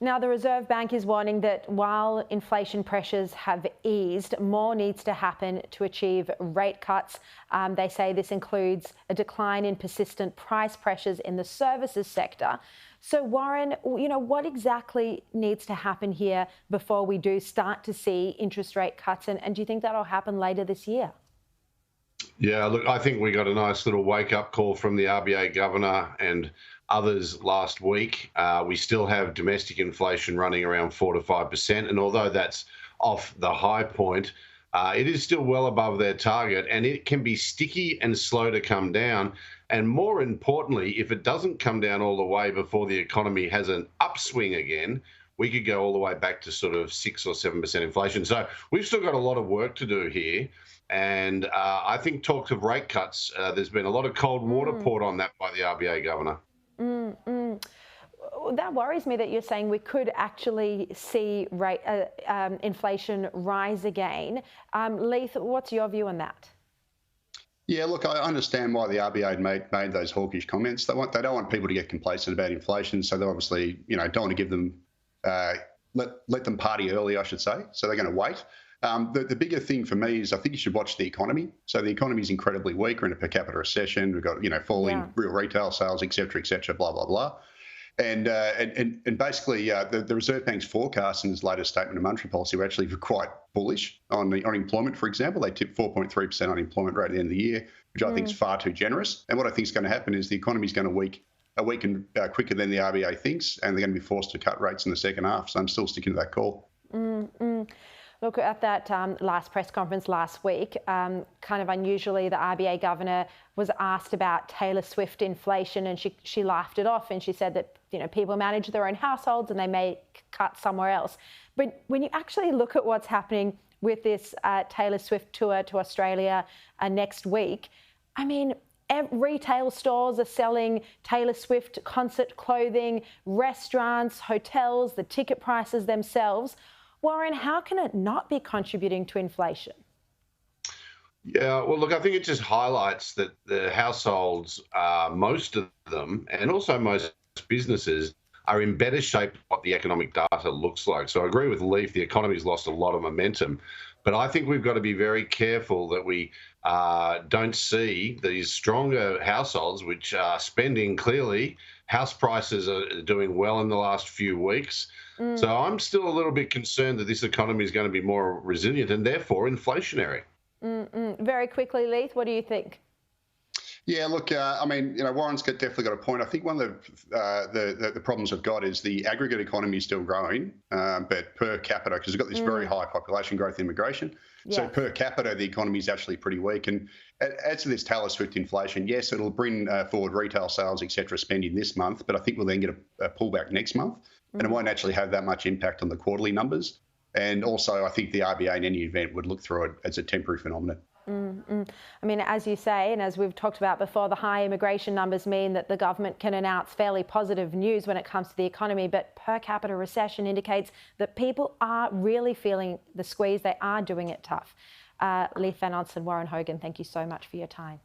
Now, the Reserve Bank is warning that while inflation pressures have eased, more needs to happen to achieve rate cuts. They say this includes a decline in persistent price pressures in the services sector. So, Warren, what exactly needs to happen here before we do start to see interest rate cuts? And do you think that'll happen later this year? Yeah, look, I think we got a nice little wake-up call from the RBA Governor and others last week. We still have domestic inflation running around 4 to 5%, and although that's off the high point, it is still well above their target, and it can be sticky and slow to come down. And more importantly, if it doesn't come down all the way before the economy has an upswing again, we could go all the way back to sort of 6 or 7% inflation. So we've still got a lot of work to do here. And I think talks of rate cuts, there's been a lot of cold water poured on that by the RBA governor. That worries me that you're saying we could actually see inflation rise again. Leith, what's your view on that? Yeah, look, I understand why the RBA made those hawkish comments. They don't want people to get complacent about inflation, so they obviously, don't want to give them let them party early, I should say. So they're going to wait. The bigger thing for me is I think you should watch the economy. So the economy is incredibly weak. We're in a per capita recession. We've got falling real retail sales, et cetera, blah blah blah. And basically the Reserve Bank's forecast in its latest statement of monetary policy were actually quite bullish on the unemployment. For example, they tipped 4.3% unemployment rate at the end of the year, which I think is far too generous. And what I think is going to happen is the economy is going to weaken quicker than the RBA thinks, and they're going to be forced to cut rates in the second half. So I'm still sticking to that call. Look, at that last press conference last week, kind of unusually, the RBA governor was asked about Taylor Swift inflation, and she laughed it off, and she said that people manage their own households and they may cut somewhere else. But when you actually look at what's happening with this Taylor Swift tour to Australia next week, I mean, retail stores are selling Taylor Swift concert clothing, restaurants, hotels, the ticket prices themselves. Warren, how can it not be contributing to inflation? Yeah, well, look, I think it just highlights that the households, most of them, and also most businesses, are in better shape than what the economic data looks like. So I agree with Leif, the economy's lost a lot of momentum. But I think we've got to be very careful that we don't see these stronger households, which are spending clearly. House prices are doing well in the last few weeks. So I'm still a little bit concerned that this economy is going to be more resilient and therefore inflationary. Very quickly, Leith, what do you think? Yeah, look, I mean, Warren's definitely got a point. I think one of the problems we've got is the aggregate economy is still growing, but per capita, because we've got this very high population growth, immigration. Yeah. So per capita, the economy is actually pretty weak. And as to this Taylor Swift inflation, yes, it'll bring forward retail sales, et cetera, spending this month, but I think we'll then get a pullback next month, and it won't actually have that much impact on the quarterly numbers. And also, I think the RBA in any event would look through it as a temporary phenomenon. I mean, as you say, and as we've talked about before, the high immigration numbers mean that the government can announce fairly positive news when it comes to the economy, but per capita recession indicates that people are really feeling the squeeze. They are doing it tough. Leith Van Onsen, Warren Hogan, thank you so much for your time.